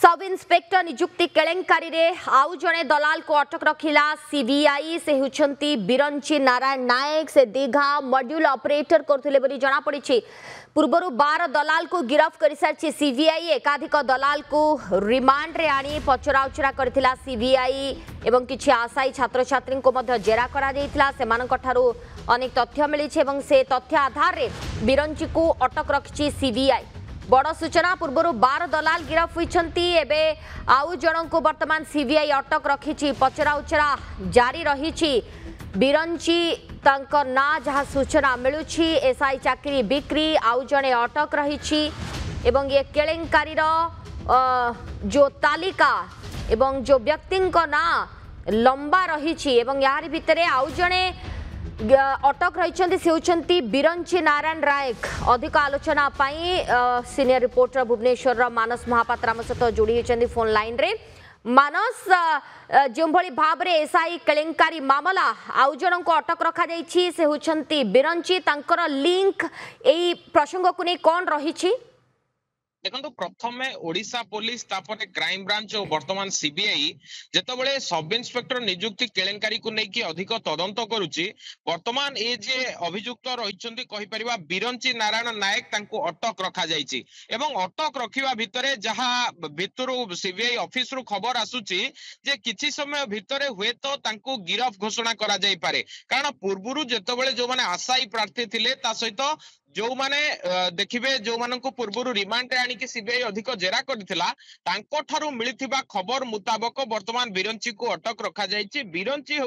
Sub inspector नियुक्ति केलेंकारी रे आउ जड़े दलाल को अटक रखिला सीबीआई। से होछंती बिरंची नारायण नायक। से दीघा मॉड्यूल ऑपरेटर करथिले बोली जणा पड़िछि। पूर्वरु 12 दलाल को गिरफ्त कर सारी सीबीआई। एकाधिक दलाल को रिमांड रे आनी पचराउचरा करथिला सीबीआई एवं किछि आशायी छात्र छात्री को मध्य जेरा करा जायतिला। सेमानक ठारू अनेक तथ्य मिलिछि एवं से तथ्य आधार रे बिरंची को अटक रखिछि सीबीआई। बड़ सूचना पूर्व 12 दलाल गिरफ होइछंती। एबे आउ जण को वर्तमान सीबीआई अटक रखिछि। पचराउचरा जारी रहिछि। बिरंची तंक ना जहा सूचना मिलुछि एसआई चाकरी बिक्री आउ जणे अटक रहिछि एवं ये केलेंकारी जो तालिका एवं जो व्यक्ति ना लंबा रहिछि एवं यार भितरे आउ जणे अटक रही से होती बिरंची नारायण नायक। अधिक आलोचना सीनियर रिपोर्टर भुवनेश्वर मानस महापात्र आम सहित जोड़ी होती फोन लाइन रे। मानस, जो भाव में एसआई केलेंकारी मामला आउ जन को अटक रखा से होती बिरंची तांकर लिंक यही प्रसंग को नहीं कौन रही? देखो प्रथम ओडिशा पुलिस तापर क्राइम ब्रांच और वर्तमान सीबीआई जेतबेले सब इन्स्पेक्टर नियुक्ति केलेंकारी को लेकिन अधिक तदंत करुच्ची। वर्तमान ये जे अभियुक्त रही कहि परिबा बिरंची नारायण नायक तांको अटक रखा जायछि एवं अटक रखिबा भितरे जहा भितरु सीबीआई ऑफिस रु खबर आसुची जे किछि समय भितरे हुए तो तांको गिरफ घोषणा करा जाय पारे। कारण पूर्वरु जेतबेले जो माने आशायी प्रार्थी थिले ता सहित जो माने देखिबे जो मानको पूर्वरु रिमांड रे आनी कि सीबीआई अधिक जेरा करथिला तांको ठारू मिलिथिबा खबर मुताबक वर्तमान बिरंची को अटक रखा जायछि। बिरंची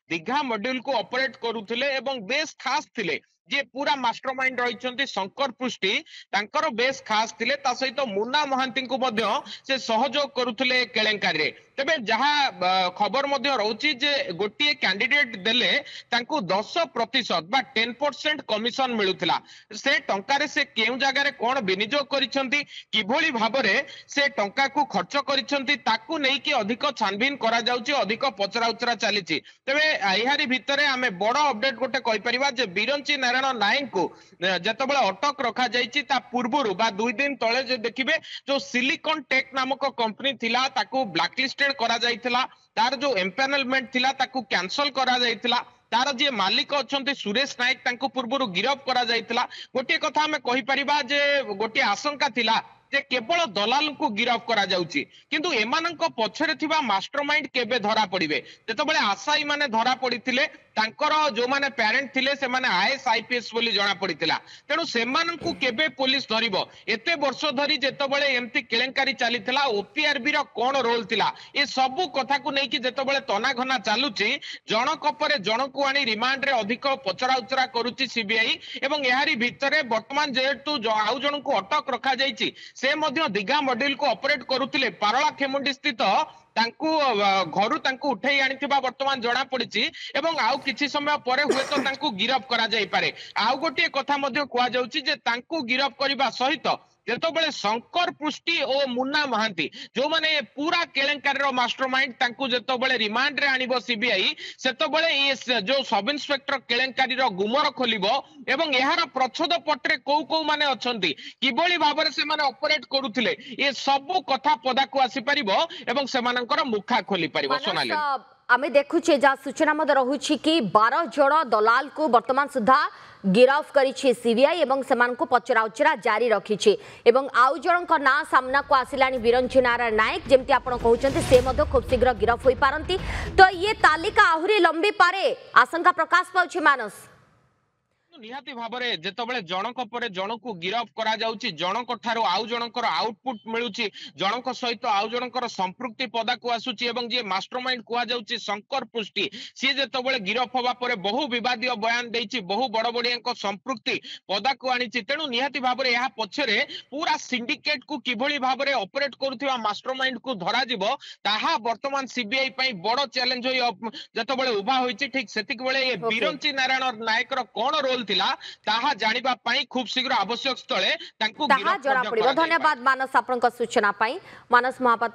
दीघा मॉड्यूल को ऑपरेट करूथिले एवं बेस खास थिले जे पूरा मास्टरमाइंड रहिछंती शंकर पृष्टि तांकर बेस खास थिले। ता सहित मुन्ना महांती को मध्य से सहयोग करूथिले केलेंकारी रे। तबे जहा खबर मध्य रहउची जे गोटिए कैंडिडेट देले तांको 10% बा 10% कमिशन मिलुथिला। से टंका रे से केउ जगह रे कोन विनियोग करिसंती किभली भाबरे से टंका को खर्च करिसंती ताकू नै कि अधिक छानबीन करा जाउची, अधिक पचराउचरा चलीची। तबे एहारी भितरे आमे बड़ अपडेट गोटे कहि परिबा जे बिरंची नारायण नायक को जेतबेले अटक रखा जायछि ता पूर्वरु बा 2 दिन तळे जे देखिबे जो सिलिकॉन टेक नामक कंपनी थिला ताकू ब्लैकलिस्टेड करा जायतिला। तार जो एम्पैनलमेंट थिला ताकू कैंसल करा जायतिला। तार जे मालिक अछंती सुरेश नायक तांको पूर्वरु गिरफ करा जायतिला। गोटे कथा हमें कहि परिबा जे गोटे आशंका थिला जे केवल दलाल को गिरफ करा जाउची किंतु एमानंक पछरे थिबा मास्टरमाइंड केबे धरा पड़िबे। जेतबेले आशायी माने धरा पड़िथिले तांकर जो माने पेरेंट थिले से माने आईएएस आईपीएस बोली जणा पड़िथिला। तेनु सेमानंकु केबे पुलिस धरिबो? एते वर्ष धरी जेतबेले एमती केलेंकारी चलीथिला ओपीआरबी रो कोन रोल थिला ए सब कथा को नै कि जेतबेले तना घना चालुची जनक परे जनकु आनी रिमांड रे अधिक पचराउचरा करूची सीबीआई एवं एहारी भितरे वर्तमान जेतु आउ जनकु अटक रखा जायछि से मध्य दीघा मॉड्यूल को ऑपरेट करूथिले पारला खेमुंडी स्थित तांकू घरु तांकू उठै आनिथिबा वर्तमान जणा पड़िछि एवं आउ किछि समय परे हुए तो तांकू गिरफ करा जाय पारे। आउ गोटे कथा मध्य कुआ जाउछि जे तांकू गिरफ करिबा सहित जेतबेले शंकर पृष्टि और मुन्ना महांती जो माने पूरा केलेंकारी रो मास्टरमाइंड तांकू जेतबेले रिमांड रे आनिबो सीबीआई सेतबेले ये जो सब इन्स्पेक्टर केलेंकारी रो गुमर खोलिबो एवं एहार प्रच्छद पटरे को माने अछंती किबोली भाबरे से माने ऑपरेट करूथिले ये सब कथा पदा को आसी परिबो एवं से मानकर मुखा खोली परिबो। सोनाली आमे देखुछे जा सूचना मद रहुछि कि 12 जण दलाल को वर्तमान सुधा गिरफ करिछि सीबीआई एवं सेमान को पचराउचरा जारी रखिछि एवं आउ जणक ना सामना को आसिलानी बिरंची नारायण नायक जेमति आपण कहउचंती से मध खूब शीघ्र गिरफ होई पारंती। तो ये तालिका आहुरी लंबी पारे आशंका प्रकाश पाउछि। मानस निहाती भाबरे जेतबेले जनक परे जनकु गिरफ करा जाउची जनक ठारो आउ जनकर आउटपुट मिलुची जनक सहित आउ जनकर संपृक्ति पदा को आसुची एवं जे मास्टरमाइंड कुआ जाउची शंकर पृष्टि सी जेतबेले गिरफ होबा परे बहु विवादीय बयान देइची बहु बड़ बड़ियाक संपृक्ति पदा को आनिची। तेनु निहाती भाबरे यहा पछरे पूरा सिंडिकेट को किभली भाबरे ऑपरेट करूथिबा मास्टरमाइंड को धरा जिवो ताहा वर्तमान सीबीआई पई बड़ चैलेंज होई जेतबेले उभा होईची। ठीक सेतिक बेले ये बिरंची नारायण नायक रो कोन रोल थिला ताहा जानिबा पई खूब शीघ्र आवश्यक स्थले तांको गिरफ जणा पड़िबो। धन्यवाद मानस आपनका सूचना पई। मानस महापात्र।